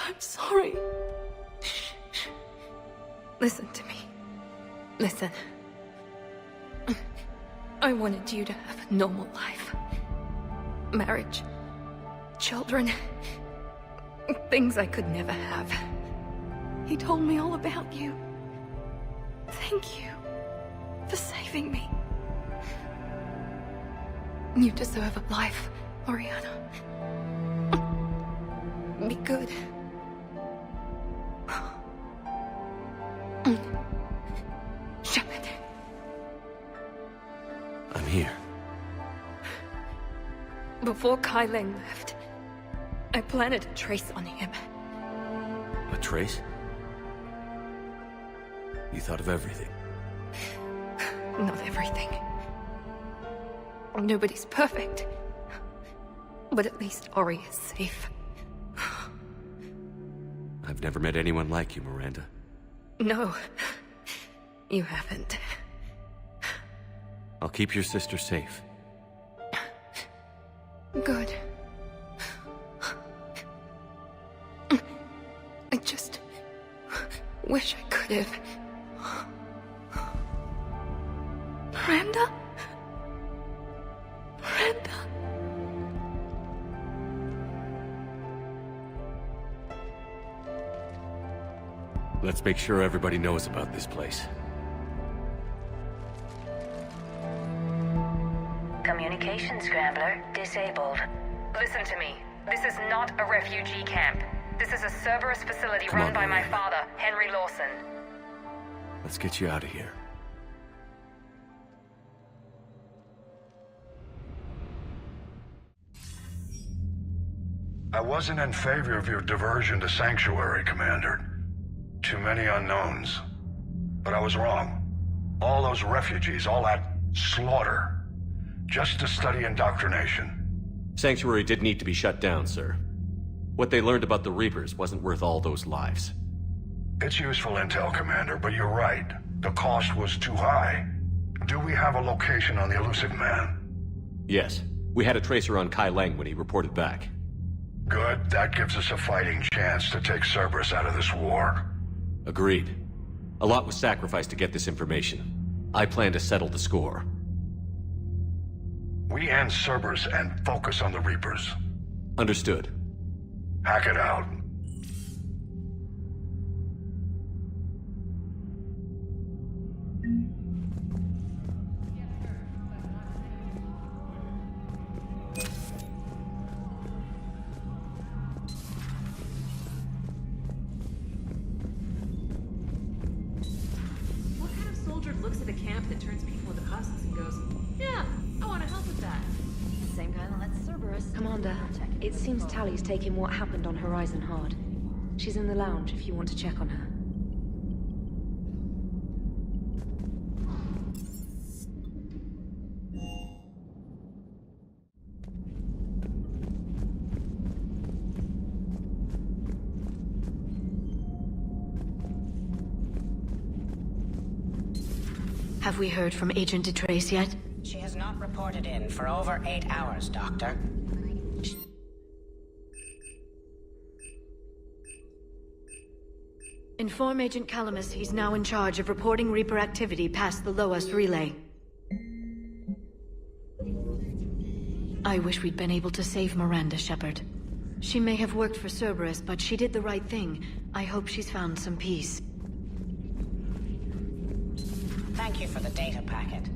I'm sorry. Shh, shh. Listen to me. Listen. I wanted you to have a normal life. Marriage. Children. Things I could never have. He told me all about you. Thank you for saving me. You deserve a life, Oriana. Be good. Shepard. I'm here. Before Kai Leng left, I planted a trace on him. A trace? You thought of everything. Not everything. Nobody's perfect. But at least Ori is safe. I've never met anyone like you, Miranda. No, you haven't. I'll keep your sister safe. Good. I just wish I could have. Miranda? Miranda? Let's make sure everybody knows about this place. Communication scrambler disabled. Listen to me. This is not a refugee camp. This is a Cerberus facility Come run on, by my Miranda. father, Henry Lawson. Let's get you out of here. I wasn't in favor of your diversion to Sanctuary, Commander. Too many unknowns. But I was wrong. All those refugees, all that slaughter, just to study indoctrination. Sanctuary did need to be shut down, sir. What they learned about the Reapers wasn't worth all those lives. It's useful intel, Commander, but you're right. The cost was too high. Do we have a location on the elusive man? Yes. We had a tracer on Kai Leng when he reported back. Good. That gives us a fighting chance to take Cerberus out of this war. Agreed. A lot was sacrificed to get this information. I plan to settle the score. We end Cerberus and focus on the Reapers. Understood. Hack it out. What kind of soldier looks at a camp that turns people into husks and goes, yeah, I want to help with that? Same kind that lets Cerberus. Commander, it seems Tally's taking what happened on Horizon hard. She's in the lounge if you want to check on her. Have we heard from Agent DeTrace yet? She has not reported in for over 8 hours, Doctor. Inform Agent Calamus he's now in charge of reporting Reaper activity past the Loas relay. I wish we'd been able to save Miranda, Shepard. She may have worked for Cerberus, but she did the right thing. I hope she's found some peace. Thank you for the data packet.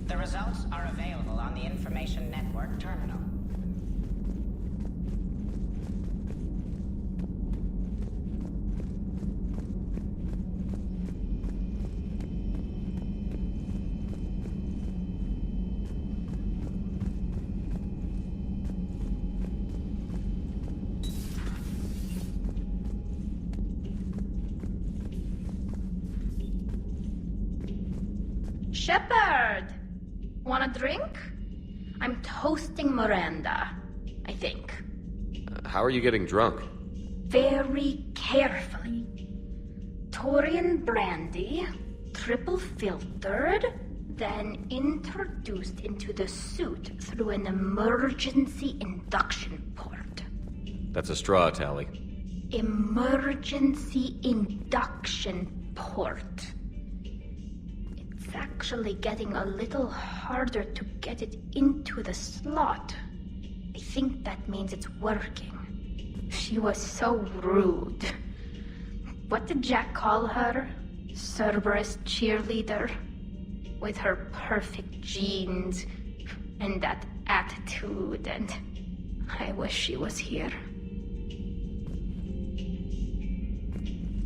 The results are available on the Information Network terminal. Shepard! Want a drink? I'm toasting Miranda, I think. How are you getting drunk? Very carefully. Taurian brandy, triple filtered, then introduced into the suit through an emergency induction port. That's a straw, Tally. emergency induction port. It's actually getting a little harder to get it into the slot. I think that means it's working. She was so rude. What did Jack call her? Cerberus cheerleader? With her perfect genes and that attitude, and I wish she was here.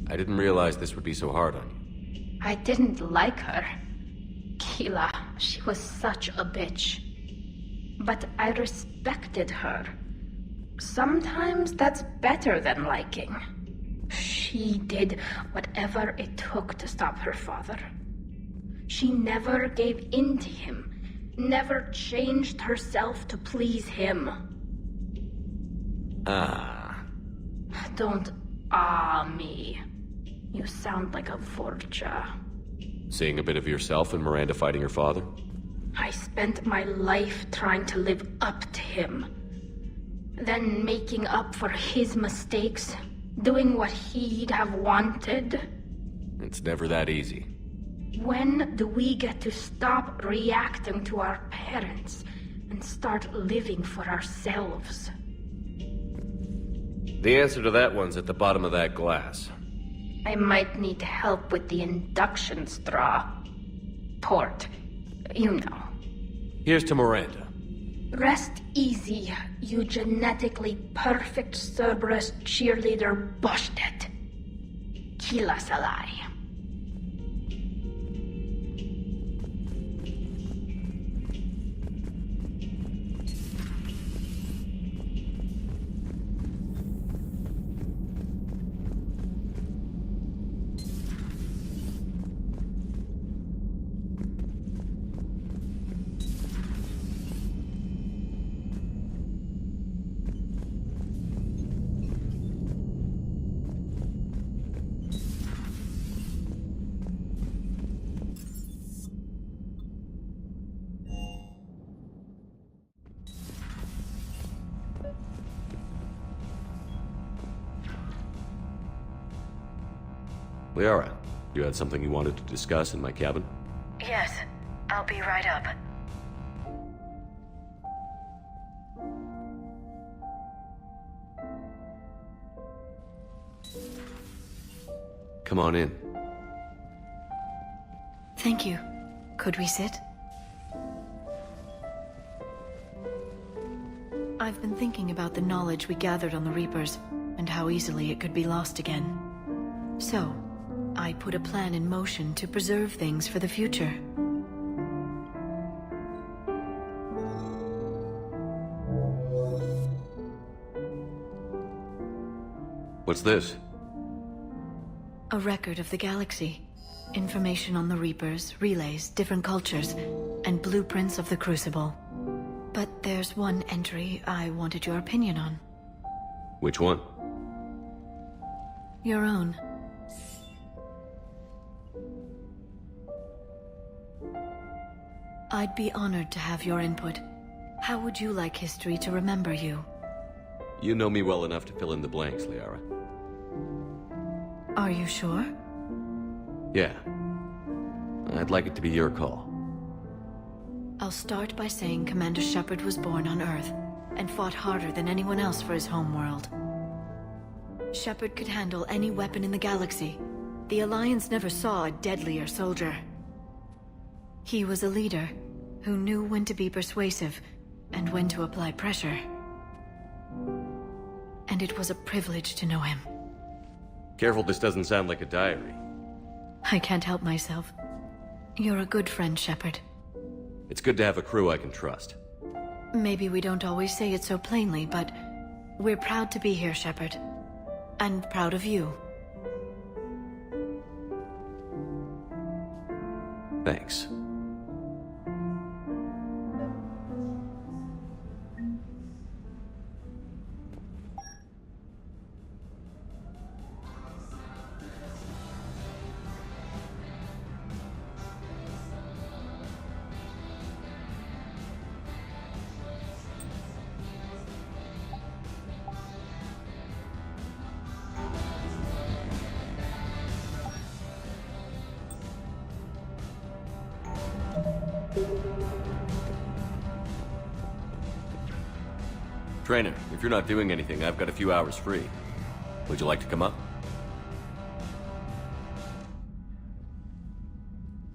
I didn't realize this would be so hard on you. I didn't like her. Keela, she was such a bitch. But I respected her. Sometimes that's better than liking. She did whatever it took to stop her father. She never gave in to him, never changed herself to please him. Don't me. You sound like a Vorcha. Seeing a bit of yourself in Miranda fighting her father? I spent my life trying to live up to him. Then making up for his mistakes, doing what he'd have wanted. It's never that easy. When do we get to stop reacting to our parents and start living for ourselves? The answer to that one's at the bottom of that glass. I might need help with the induction straw. Port. You know. Here's to Miranda. Rest easy, you genetically perfect Cerberus cheerleader Boshtet. Kila Salai. Liara, you had something you wanted to discuss in my cabin? Yes, I'll be right up. Come on in. Thank you. Could we sit? I've been thinking about the knowledge we gathered on the Reapers, and how easily it could be lost again. So, I put a plan in motion to preserve things for the future. What's this? A record of the galaxy. Information on the Reapers, relays, different cultures, and blueprints of the Crucible. But there's one entry I wanted your opinion on. Which one? Your own. I'd be honored to have your input. How would you like history to remember you? You know me well enough to fill in the blanks, Liara. Are you sure? Yeah. I'd like it to be your call. I'll start by saying Commander Shepard was born on Earth, and fought harder than anyone else for his homeworld. Shepard could handle any weapon in the galaxy. The Alliance never saw a deadlier soldier. He was a leader, who knew when to be persuasive, and when to apply pressure. And it was a privilege to know him. Careful this doesn't sound like a diary. I can't help myself. You're a good friend, Shepard. It's good to have a crew I can trust. Maybe we don't always say it so plainly, but we're proud to be here, Shepard. And proud of you. Thanks. Trainer, if you're not doing anything, I've got a few hours free. Would you like to come up?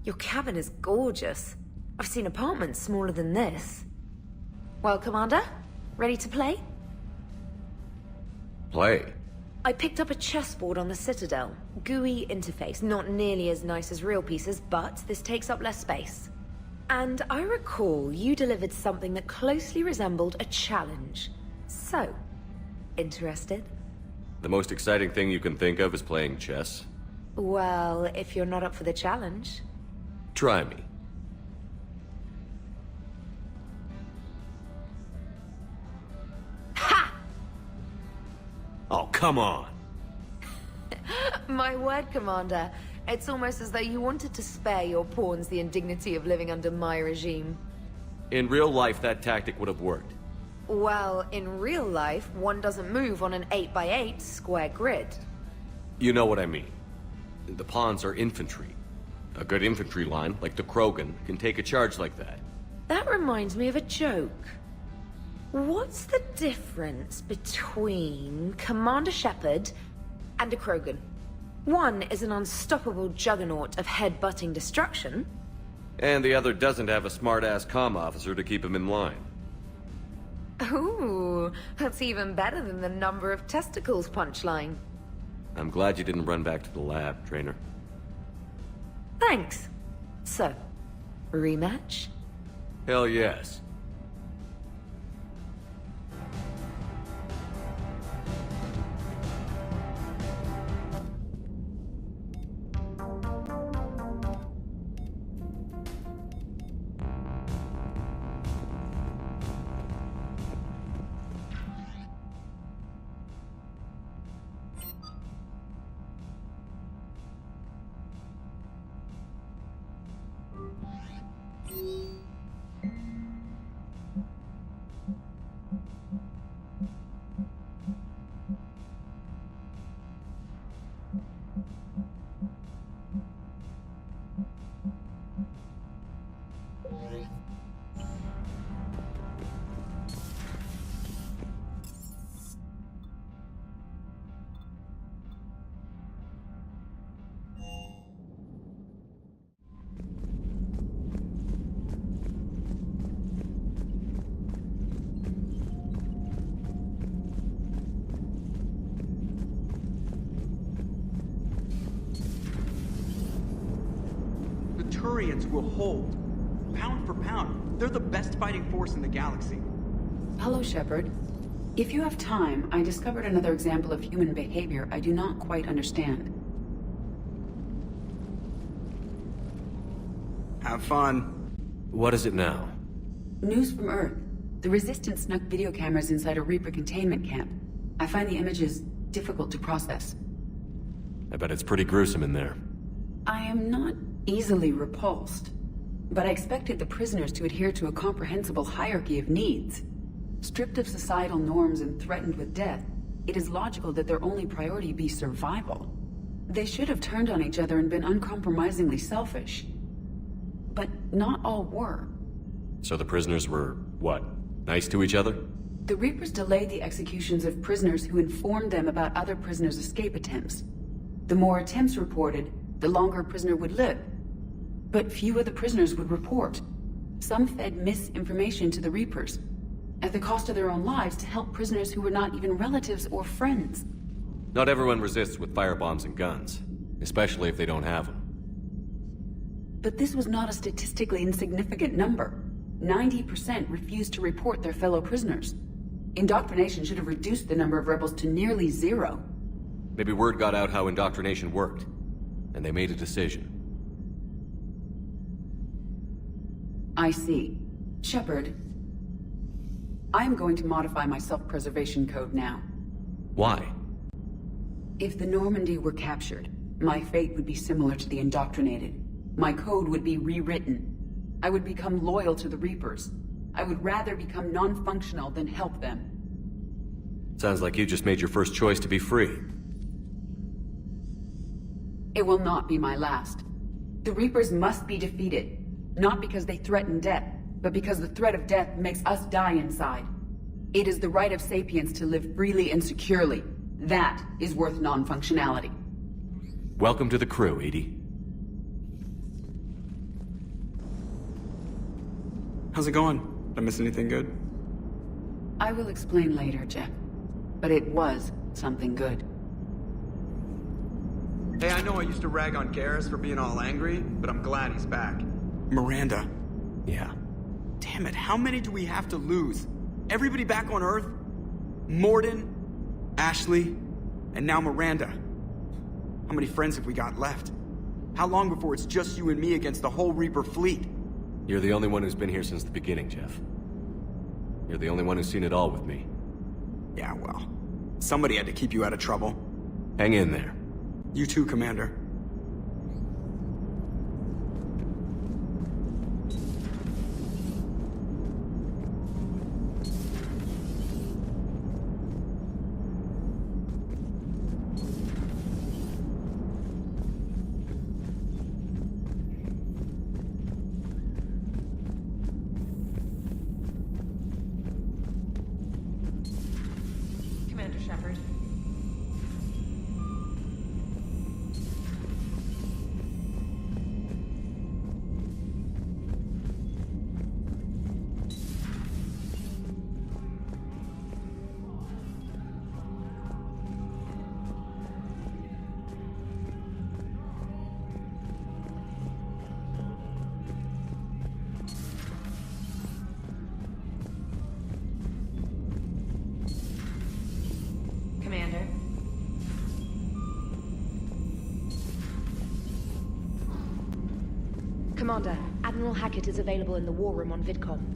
Your cabin is gorgeous. I've seen apartments smaller than this. Well, Commander, ready to play? Play? I picked up a chessboard on the Citadel. GUI interface, not nearly as nice as real pieces, but this takes up less space. And I recall you delivered something that closely resembled a challenge. So, interested? The most exciting thing you can think of is playing chess. Well, if you're not up for the challenge. Try me. Ha! Oh, come on! My word, Commander. It's almost as though you wanted to spare your pawns the indignity of living under my regime. In real life, that tactic would have worked. Well, in real life, one doesn't move on an 8x8 square grid. You know what I mean. The pawns are infantry. A good infantry line, like the Krogan, can take a charge like that. That reminds me of a joke. What's the difference between Commander Shepard and a Krogan? One is an unstoppable juggernaut of head-butting destruction. And the other doesn't have a smart-ass comm officer to keep him in line. Ooh, that's even better than the number of testicles punchline. I'm glad you didn't run back to the lab, Trainer. Thanks. So, rematch? Hell yes. Turians will hold. Pound for pound, they're the best fighting force in the galaxy. Hello, Shepard. If you have time, I discovered another example of human behavior I do not quite understand. Have fun. What is it now? News from Earth. The Resistance snuck video cameras inside a Reaper containment camp. I find the images difficult to process. I bet it's pretty gruesome in there. I am not easily repulsed, but I expected the prisoners to adhere to a comprehensible hierarchy of needs. Stripped of societal norms and threatened with death, it is logical that their only priority be survival. They should have turned on each other and been uncompromisingly selfish. But not all were. So the prisoners were, what, nice to each other? The Reapers delayed the executions of prisoners who informed them about other prisoners' escape attempts. The more attempts reported, the longer a prisoner would live. But few of the prisoners would report. Some fed misinformation to the Reapers, at the cost of their own lives, to help prisoners who were not even relatives or friends. Not everyone resists with firebombs and guns, especially if they don't have them. But this was not a statistically insignificant number. 90% refused to report their fellow prisoners. Indoctrination should have reduced the number of rebels to nearly zero. Maybe word got out how indoctrination worked, and they made a decision. I see. Shepard, I'm going to modify my self-preservation code now. Why? If the Normandy were captured, my fate would be similar to the indoctrinated. My code would be rewritten. I would become loyal to the Reapers. I would rather become non-functional than help them. Sounds like you just made your first choice to be free. It will not be my last. The Reapers must be defeated. Not because they threaten death, but because the threat of death makes us die inside. It is the right of sapiens to live freely and securely. That is worth non-functionality. Welcome to the crew, Edie. How's it going? Did I miss anything good? I will explain later, Jeff. But it was something good. Hey, I know I used to rag on Garrus for being all angry, but I'm glad he's back. Miranda. Yeah. Damn it, how many do we have to lose? Everybody back on Earth? Morden, Ashley, and now Miranda. How many friends have we got left? How long before it's just you and me against the whole Reaper fleet? You're the only one who's been here since the beginning, Jeff. You're the only one who's seen it all with me. Yeah, well, somebody had to keep you out of trouble. Hang in there. You too, Commander. Commander Shepard. Commander. Commander, Admiral Hackett is available in the war room on VidCom.